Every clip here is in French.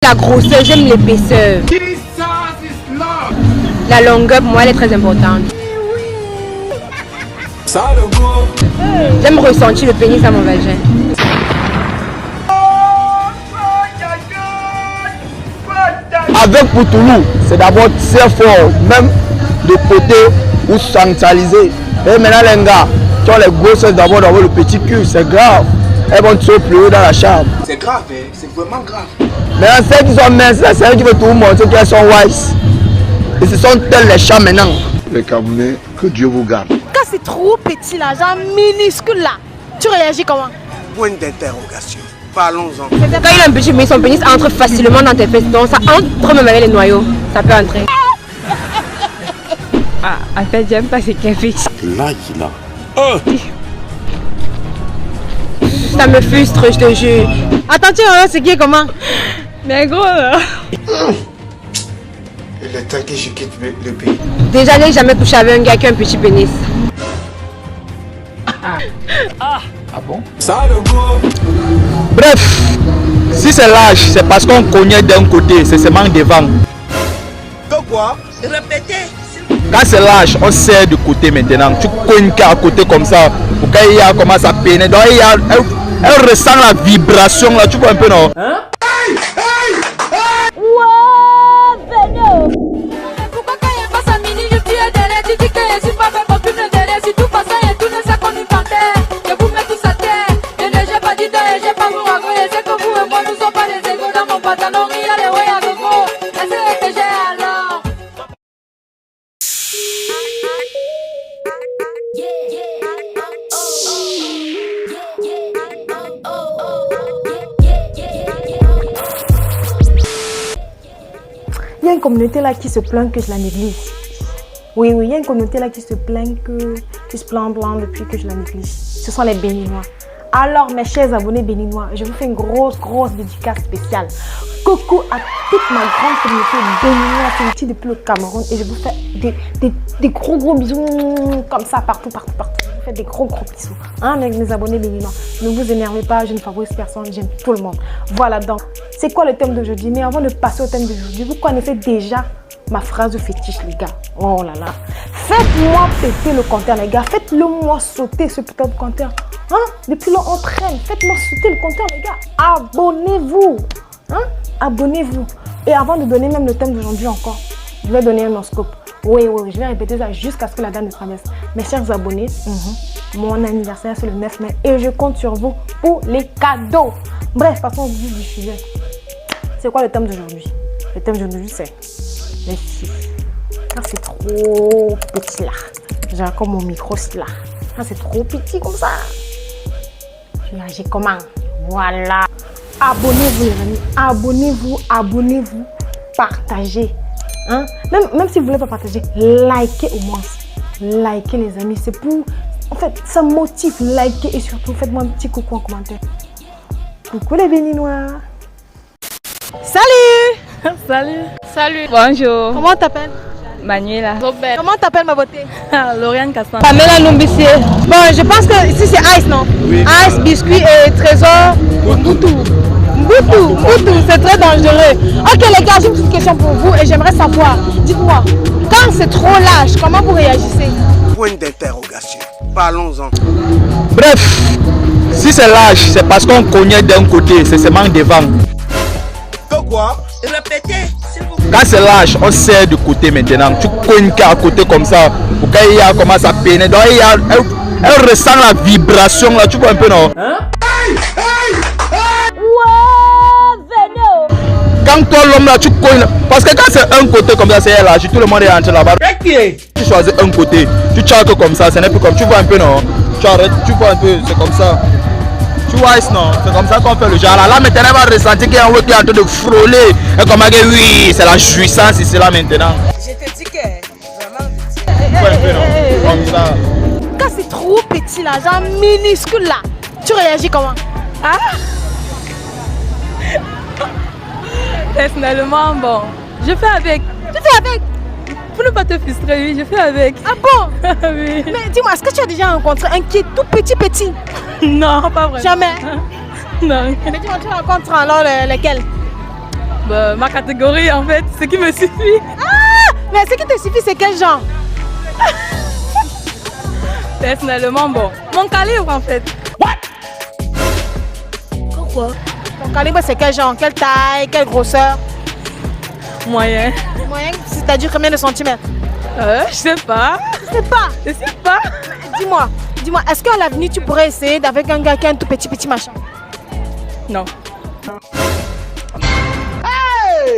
La grosseur, j'aime l'épaisseur. La longueur, pour moi, elle est très importante. J'aime ressentir le pénis à mon vagin. Avec Poutoulou, c'est d'abord très fort, même de côté ou centralisé. Et maintenant les gars, tu as les grossesses d'abord d'avoir le petit cul, c'est grave. Elles vont te pleurer dans la chambre. C'est grave, hein? C'est vraiment grave. Maintenant celles qui sont minces, c'est elles qui veulent tout montrer qu'elles sont wise. Et ce sont elles les chats maintenant. Les Camerounais, que Dieu vous garde. Quand c'est trop petit là, genre minuscule là, tu réagis comment? Point d'interrogation. Parlons-en. Quand il a un petit pénis, son pénis entre facilement dans tes fesses. Donc ça entre même avec les noyaux. Ça peut entrer. Ah, en fait, j'aime pas ces cafés. Là, il a. Ça me frustre, je te jure. Attends, tu vois, c'est qui est comment? Mais gros, là. Il est temps que je quitte le pays. Déjà, je n'ai jamais couché avec un gars qui a un petit pénis. Bref, si c'est l'âge, c'est parce qu'on connaît d'un côté, c'est seulement devant. De quoi? Répétez. Quand c'est l'âge, on sert de côté maintenant. Tu cognes qu'à côté comme ça. Pour quand il commence à peiner. Donc elle ressent la vibration là. Tu vois un peu non? Pourquoi quand il passe à mini, je suis derrière, tu dis que je suis pas fait pour plus me derrière. Si tout passe et tout ne sait qu'on y partait, je vous mets tous à terre. Je n'ai pas dit d'ailleurs, j'ai pas vous raconter. C'est que vous et moi, nous sommes pas des égaux dans mon pantalon. Il y a les ouais à gogo. Laissez que j'ai alors. Il y a une communauté là qui se plaint que je la néglige. Oui, il y a une communauté là qui se plaint qui se plaint depuis que je la néglige. Ce sont les Béninois. Alors mes chers abonnés béninois, je vous fais une grosse dédicace spéciale. Coucou à toute ma grande communauté béninoise qui est depuis le Cameroun et je vous fais des gros bisous comme ça partout. Je vous fais des gros bisous. Hein, mes abonnés béninois, ne vous énervez pas, je ne favorise personne, j'aime tout le monde. Voilà donc, c'est quoi le thème d'aujourd'hui? Mais avant de passer au thème d'aujourd'hui, vous connaissez déjà ma phrase fétiche les gars. Oh là là. Faites-moi péter le compteur les gars. Faites-le moi sauter ce putain de compteur. Hein? Depuis là on traîne. Faites-moi sauter le compteur les gars. Abonnez-vous. Hein? Abonnez-vous. Et avant de donner même le thème d'aujourd'hui encore, je vais donner un horoscope. Oui, je vais répéter ça jusqu'à ce que la dame ne traverse. Mes chers abonnés, mon anniversaire c'est le 9 mai et je compte sur vous pour les cadeaux. Bref, passons au vif du sujet. C'est quoi le thème d'aujourd'hui? Le thème d'aujourd'hui c'est les filles. Quand c'est trop petit là, genre comme mon micro c'est là. Quand c'est trop petit comme ça, je réagis comment? Voilà. Abonnez-vous les amis, abonnez-vous, partagez. Hein? Même si vous ne voulez pas partager, likez au moins. Likez les amis, c'est pour... En fait, ça motive, likez et surtout faites-moi un petit coucou en commentaire. Coucou les Béninois. Salut. Salut. Bonjour. Comment t'appelles? Manuela. Robert. Comment t'appelles ma beauté? Lauriane Cassan. Pamela Numbissier. Bon, je pense que ici c'est Ice, non? Oui. Ice, biscuit et trésor. Mboutou, c'est très dangereux. Ok les gars, j'ai une petite question pour vous et j'aimerais savoir, dites-moi, quand c'est trop lâche, comment vous réagissez? Point d'interrogation. Parlons-en. Bref, si c'est l'âge, c'est parce qu'on connaît d'un côté, c'est seulement devant. De quoi? Répétez. Quand c'est l'âge, on sert de côté maintenant. Tu cognes qu'à côté comme ça. Pour quand il commence à peiner. Donc elle ressent la vibration là. Tu vois un peu non? Quand toi l'homme là, tu cognes. Parce que quand c'est un côté comme ça, c'est elle là. Tout le monde est entré là-bas. Tu choisis un côté. Tu checkes comme ça. Ce n'est plus comme. Tu vois un peu non? Tu arrêtes. Tu vois un peu. C'est comme ça. Tu vois, non? C'est comme ça qu'on fait le genre. Là maintenant, elle va ressentir qu'il y a un qui est en train de frôler. Et comme oui, c'est la jouissance ici là maintenant. Je te dis que vraiment. Tu vois un peu non? Comme ça. Quand c'est trop petit là, genre minuscule là, tu réagis comment? Personnellement, bon, je fais avec. Tu fais avec? Pour ne pas te frustrer, oui, je fais avec. Ah bon? Oui. Mais dis-moi, est-ce que tu as déjà rencontré un qui est tout petit? Non, pas vraiment. Jamais? Non. Mais dis-moi, tu rencontres alors lequel? Ma catégorie en fait, ce qui me suffit. Ah, mais ce qui te suffit, c'est quel genre? Personnellement, bon, mon calibre en fait. Pourquoi? Ton calibre, c'est quel genre? Quelle taille? Quelle grosseur? Moyen. Moyen, c'est-à-dire combien de centimètres? Je sais pas. Je sais pas. Je sais pas. Dis-moi, est-ce qu'à l'avenir, tu pourrais essayer d'avec un gars qui a un tout petit machin? Non.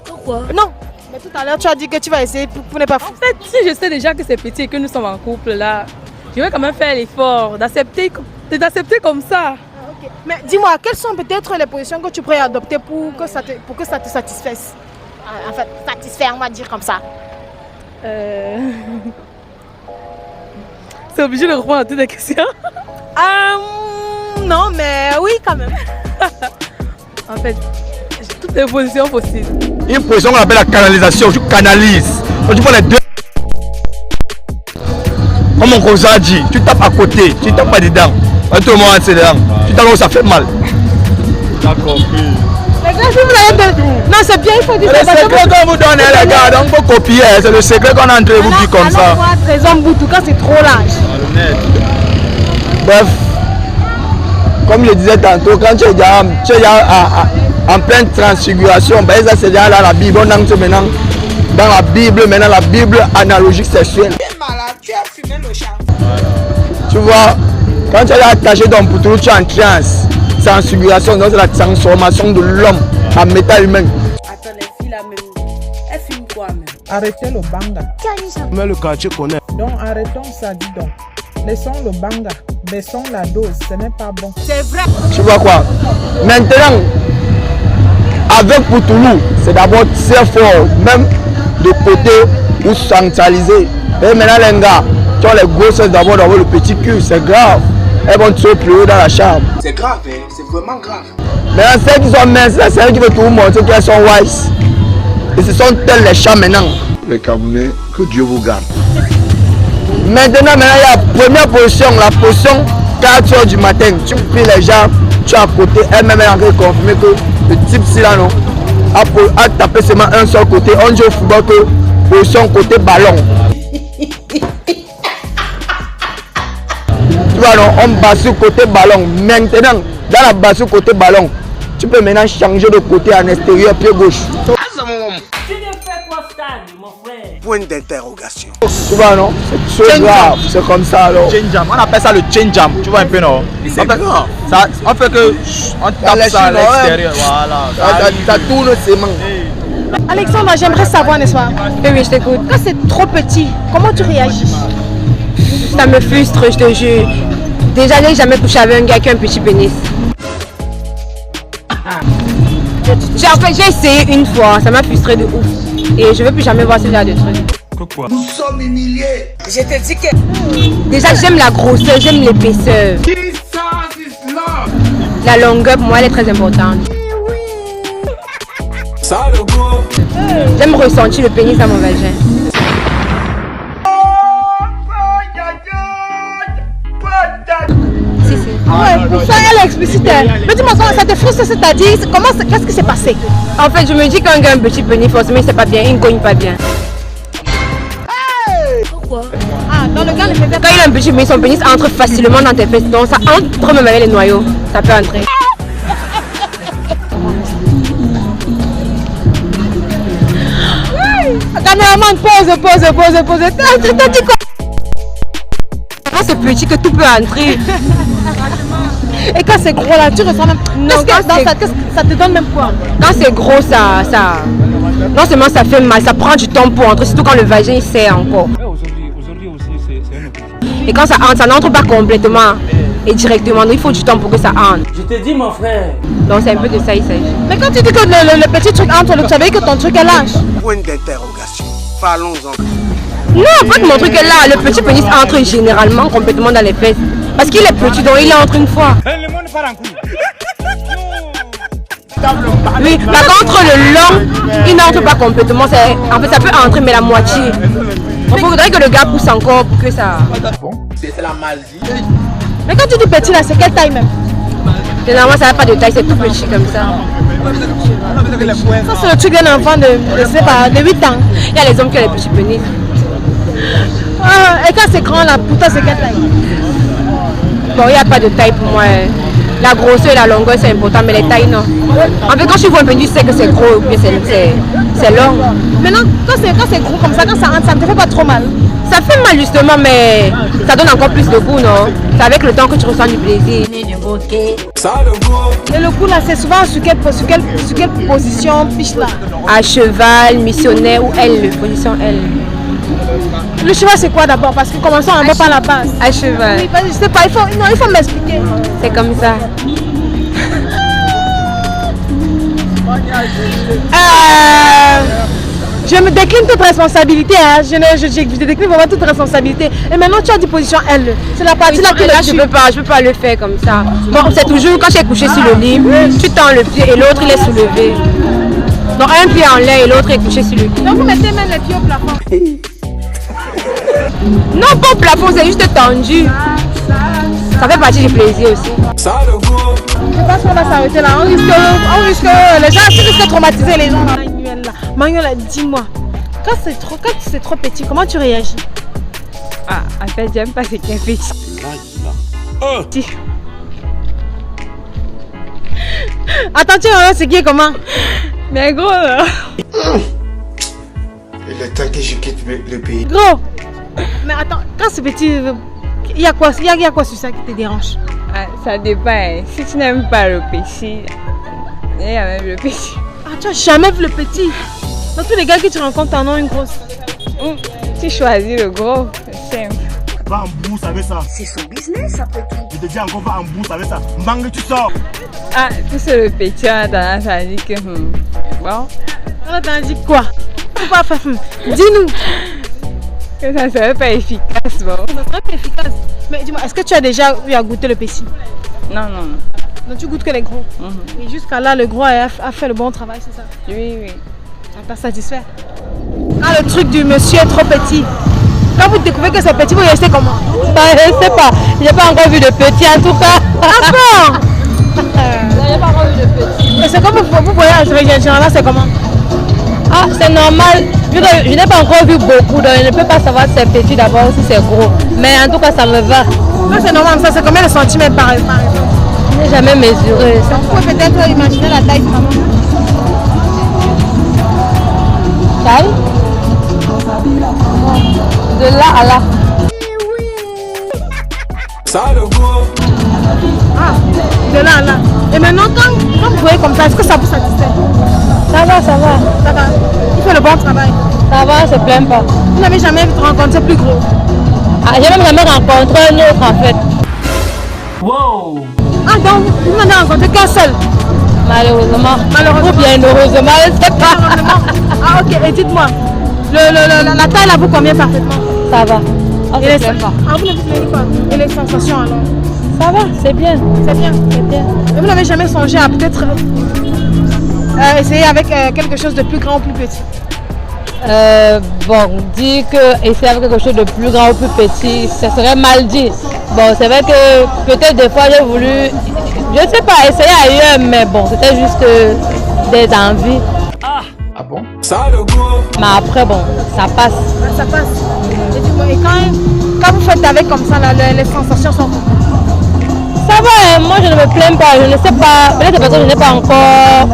Pourquoi? Non. Mais tout à l'heure, tu as dit que tu vas essayer pour ne pas fou. En fait, si je sais déjà que c'est petit et que nous sommes en couple là, je vais quand même faire l'effort d'accepter comme ça. Okay. Mais dis-moi, quelles sont peut-être les positions que tu pourrais adopter pour que ça te satisfasse? En fait, satisfaire, on va dire comme ça. C'est obligé de répondre à toutes les questions. Non, mais oui, quand même. En fait, j'ai toutes les positions possibles. Une position qu'on appelle la canalisation, je canalise. Donc tu prends les deux. Comme mon cousin dit, tu tapes à côté, tu tapes pas dedans. Tout le monde c'est dedans. Tu tapes où ça fait mal. T'as compris. Les gars, si vous avez de... Non, c'est bien, il faut dire ça. C'est le secret qu'on vous donne, les gars, donc il faut copier. C'est le secret qu'on a entre vous qui comme ça. Trésor Mboutou, quand c'est trop large. Bref, comme je disais tantôt, quand tu es déjà en pleine transfiguration, ben ça c'est déjà là la Bible. On entre maintenant dans la Bible analogique sexuelle. Tu as fumé le chat. Tu vois, quand tu es attaché dans Poutoulou, tu es en trans. Transfiguration, donc c'est la transformation de l'homme en métal humain. Attends, les filles là même, elles fument quoi même? Arrêtez le banga. Mais le quartier connaît. Donc arrêtons ça, dis donc. Laissons le banga, baissons la dose, ce n'est pas bon. C'est vrai. Tu vois quoi? Maintenant, avec Poutoulou, c'est d'abord très fort, même de côté ou centralisé. Et maintenant les gars, tu as les grossesses d'abord d'avoir le petit cul, c'est grave. Elles vont tuer plus haut dans la chambre. C'est grave, hein? C'est vraiment grave. Maintenant, celles qui sont minces, c'est celles qui veulent tout montrer qu'elles sont wise. Et ce sont elles les chats maintenant. Les Camerounais, que Dieu vous garde. Maintenant, il y a la première position, la position 4h du matin. Tu pries les gens, tu es à côté, elle-même est en train de confirmer que le type-ci là, non, a tapé seulement un seul côté. On dit au football que position côté ballon. Tu vois, non, on bascule côté ballon. Maintenant, dans la bascule côté ballon, tu peux maintenant changer de côté en extérieur, pied gauche. Point d'interrogation. Tu vois, non? C'est très grave, c'est comme ça alors. On appelle ça le chain jam, tu vois un peu, non? C'est grave. Ça, on fait que on tape ça à l'extérieur, voilà. Ça tourne ses mains. Alexandre, j'aimerais savoir, n'est-ce pas? Oui, je t'écoute. Quand c'est trop petit, comment tu réagis? Ça me frustre, je te jure. Déjà, je n'ai jamais couché avec un gars qui a un petit pénis. J'ai essayé une fois, ça m'a frustré de ouf. Et je ne veux plus jamais voir ce genre de trucs. Nous sommes humiliés. Je te dis que... Déjà, j'aime la grosseur, j'aime l'épaisseur. La longueur, pour moi, elle est très importante. J'aime ressentir le pénis à mon vagin. Ouais, pour ça, elle est explicite. Mais dis-moi, ça te frustre, c'est-à-dire, qu'est-ce qui s'est passé? En fait, je me dis qu'un gars a un petit pénis, forcément, il ne sait pas bien, il ne cogne pas bien. Pourquoi? Ah, dans le gars, le fait Quand il a un petit pénis, son pénis entre facilement dans tes fesses, donc ça entre même avec les noyaux, ça peut entrer. Caméraman, pose. T'as dit quoi? C'est petit que tout peut entrer. Et quand c'est gros là, tu ressens même... Non, ça te donne même quoi? Quand c'est gros, ça... Non seulement ça fait mal, ça prend du temps pour entrer, surtout quand le vagin il serre encore. Et quand ça entre, ça n'entre pas complètement et directement, donc il faut du temps pour que ça entre. Je te dis mon frère. Donc c'est un peu de ça il s'agit. Mais quand tu dis que le petit truc entre, tu savais que ton truc est lâche. Point d'interrogation. Parlons-en. Non, pas de mon truc est là, le petit pénis entre généralement complètement dans les fesses. Parce qu'il est petit, donc il entre une fois. Le monde part en couille. Oui, par contre le long, il n'entre pas complètement. En fait, ça peut entrer, mais la moitié. Il faudrait que le gars pousse encore pour que ça... C'est la maladie. Mais quand tu dis petit là, c'est quelle taille même? Généralement, ça n'a pas de taille, c'est tout petit comme ça. Ça, c'est le truc d'un enfant de 8 ans. Il y a les hommes qui ont les petits pénis. Et quand c'est grand là, pour toi, c'est quelle taille? Bon, il n'y a pas de taille pour moi. La grosseur et la longueur, c'est important, mais les tailles, non. En fait, quand tu vois un pénis, tu sais que c'est gros ou bien c'est long. Maintenant, quand c'est gros comme ça, quand ça rentre, ça ne te fait pas trop mal? Ça fait mal justement, mais ça donne encore plus de goût, non? C'est avec le temps que tu ressens du plaisir. Et le coup là, c'est souvent sur quelle position, fiche là? À cheval, missionnaire ou L, position L. Le cheval c'est quoi d'abord? Parce que commençons en bas par la base. À cheval. Oui, je sais pas, il faut m'expliquer. C'est comme ça. Je me décline toute responsabilité, hein. Je décline vraiment toute responsabilité. Et maintenant tu as dit position L. C'est la partie là que là je peux pas le faire comme ça. Bon, c'est toujours quand tu es couché sur le lit, tu tends le pied et l'autre il est soulevé. Donc un pied en l'air et l'autre est couché sur le lit. Donc vous mettez même les pieds au plafond? Non, pas au plafond, c'est juste tendu. Ça fait partie du plaisir aussi. Je pense qu'on va s'arrêter là. On risque les gens risquent de traumatiser les gens. Manuel, dis-moi, quand c'est trop petit, comment tu réagis? Ah, en fait, j'aime pas ce qui est petit. Attends, tu vois ce qui est comment? Mais gros là. Il est temps que je quitte le pays. Gros. Mais attends, quand c'est petit, il y a quoi sur ça qui te dérange? Ah, ça dépend. Si tu n'aimes pas le petit, il y a même le petit. Ah, tu n'as jamais vu le petit? Dans tous les gars que tu rencontres, t'en as une grosse. Tu choisis le gros, c'est simple. Va en bourse avec ça. C'est son business après tout. Je te dis encore, va en bourse avec ça. Mangue, tu sors. Ah, tu sais, le petit, on a tendance à dire que bon. On a tendance à dire quoi? Dis-nous. Que ça ne serait pas efficace, bon. Ça serait pas efficace. Mais dis-moi, est-ce que tu as déjà eu à goûter le péci? Non, non, non. Donc tu goûtes que les gros. Et jusqu'à là, le gros a fait le bon travail, c'est ça? Oui, oui. Ça t'a satisfait? Ah, le truc du monsieur est trop petit. Quand vous découvrez que c'est petit, vous restez comment? Je sais pas. J'ai pas encore vu de petit en tout cas. Ah bon? J'ai pas encore vu de petit. Mais c'est comme vous voyez en général, c'est comment? Ah, c'est normal. Je n'ai pas encore vu beaucoup, donc je ne peux pas savoir si c'est petit d'abord ou si c'est gros. Mais en tout cas, ça me va. Non, c'est normal, ça c'est combien de centimètres par exemple? Je n'ai jamais mesuré ça. Vous pouvez peut-être imaginer la taille vraiment. Taille? De là à là. Ah, de là à là. Et maintenant, quand vous voyez comme ça, est-ce que ça vous satisfait? Ça va, ça va. Ça va. Il fait le bon travail. Ça va, je ne plains pas. Vous n'avez jamais rencontré plus gros? Ah, j'ai même jamais rencontré un autre en fait. Wow. Ah, donc vous n'en avez rencontré qu'un seul? Malheureusement. Malheureusement. Ou bien heureusement, je ne sais pas. Ah, ok. Et dites-moi, la taille là vous convient parfaitement? Ça va. Ah, Et les sensations alors? Ça va, c'est bien. C'est bien. C'est bien. Et vous n'avez jamais songé à peut-être essayer avec quelque chose de plus grand ou plus petit? Bon, dire que essayer avec quelque chose de plus grand ou plus petit, ça serait mal dit. Bon, c'est vrai que peut-être des fois j'ai voulu, je ne sais pas, essayer ailleurs, mais bon, c'était juste des envies. Ah bon? Mais après, bon, ça passe. Ah, ça passe. Et quand vous faites avec comme ça, là, les sensations sont comment? Ça va, hein, moi je ne me plains pas, je ne sais pas, peut-être parce que je n'ai pas encore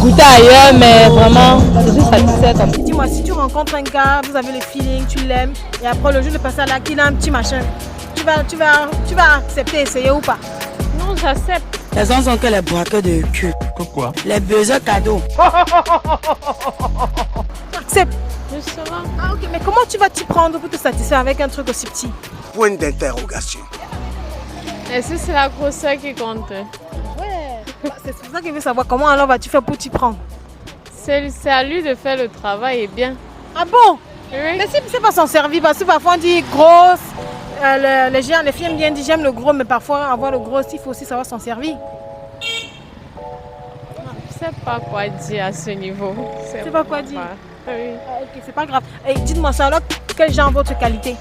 goûté ailleurs, mais vraiment, je suis satisfait comme ça. Dis-moi, si tu rencontres un gars, vous avez le feeling, tu l'aimes, et après le jour de passer à là, qu'il a un petit machin, tu vas accepter, essayer ou pas? Non, j'accepte. Les gens sont que les braqueurs de cul. Pourquoi? Les besoins cadeaux. Accepte. Justement. Ah ok, mais comment tu vas t'y prendre pour te satisfaire avec un truc aussi petit? Point d'interrogation. Est-ce que c'est la grosseur qui compte? Ouais. C'est pour ça que je veux savoir comment alors vas-tu faire pour t'y prendre? C'est à lui de faire le travail et bien. Ah bon? Oui. Mais si c'est pas s'en servir, parce que parfois on dit grosse, les filles aiment bien dire j'aime le gros, mais parfois avoir le gros, il faut aussi savoir s'en servir. Je sais pas quoi dire à ce niveau. Tu sais pas quoi dire? Oui. Ah, ok, c'est pas grave. Et dites-moi ça alors, quel genre votre qualité?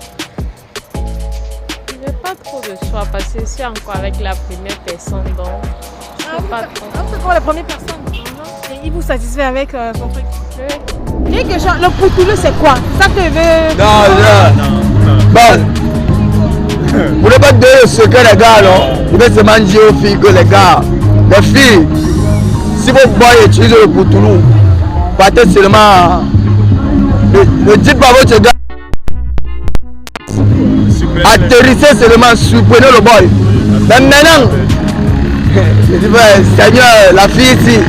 Je n'ai pas trop de choix parce que je suis encore avec la première personne, donc je C'est pour la première personne. Et il vous satisfait avec son truc. Et que le poutoulou, c'est quoi? Ça que veut. Non. Bon. Vous voulez pas donner le secret, les gars, non? Vous devez seulement dire aux filles que les gars, les filles, si vos boys utilisent le poutoulou, partez seulement. Ne dites pas à votre gars. Atterrissez seulement, surprenez le boy. Mais maintenant, je dis, Seigneur, la fille ici,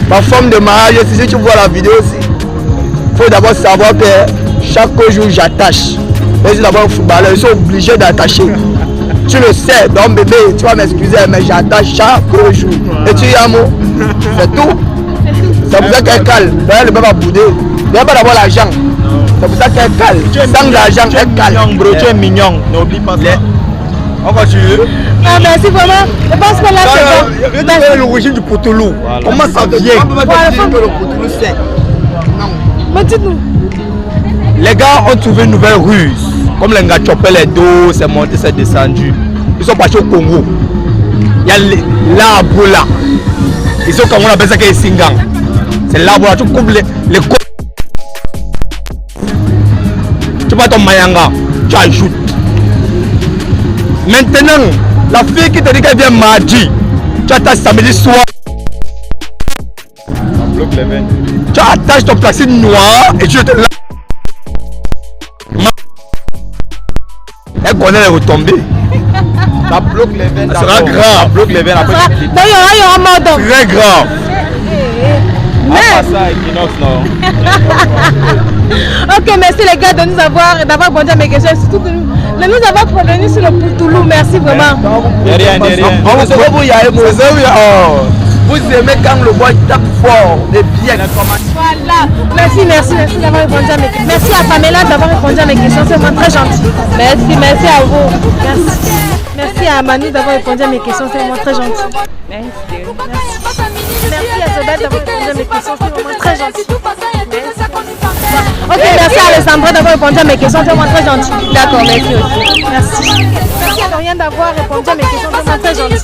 ma femme de mariage, si tu vois la vidéo aussi, il faut d'abord savoir que chaque jour j'attache. Mais c'est d'abord un footballeur, ils sont obligés d'attacher. Tu le sais, donc bébé, tu vas m'excuser, mais j'attache chaque jour. Et tu y as mot, c'est tout. C'est pour ça qu'elle cale. Elle ne peut pas bouder. Il n'y a pas d'abord l'argent. C'est pour ça qu'elle cale. Sans l'argent, elle cale. Bro, tu es mignon, n'oublie pas ça. On continue. Ah, merci vraiment. Je pense que là, c'est bon. C'est l'origine du poutoulou. Comment ça vient? On peut pas dire que le poutoulou c'est. Non. Mais dites-nous. Les gars ont trouvé une nouvelle ruse. Comme les gars choppaient les dos, c'est monté, c'est descendu. Ils sont partis au Congo. Il y a l'arbre là. Ils sont comme on appelle ça qui est Singang. C'est l'arbre là. Tu coupes les côtes. Tu prends ton mayanga, tu ajoutes. Maintenant, la fille qui te dit qu'elle vient mardi, tu attaches samedi soir. Tu attaches ton plastique noir et tu te laves. Elle connaît les retombées. Ça bloque les veines. Ça sera grave. Ça bloque les veines après. D'ailleurs, il y aura mort d'homme. Très grave. Ah, ça, Equinox, non. Ok, merci les gars de nous d'avoir répondu à mes questions, surtout de nous avoir prévenus sur le poutoulou. Merci vraiment. De rien. Vous aimez quand le boy tape fort et bien. Voilà. Merci d'avoir répondu à mes questions. Merci à Pamela d'avoir répondu à mes questions. C'est vraiment très gentil. Merci à vous. Merci à Manu d'avoir répondu à mes questions. C'est vraiment très gentil. Merci à Zobel d'avoir répondu à mes questions. C'est vraiment très gentil. Ok, merci à Alessandra d'avoir répondu à mes questions. C'est vraiment très gentil. D'accord, merci aussi. Merci à Dorian d'avoir répondu à mes questions. C'est vraiment très gentil.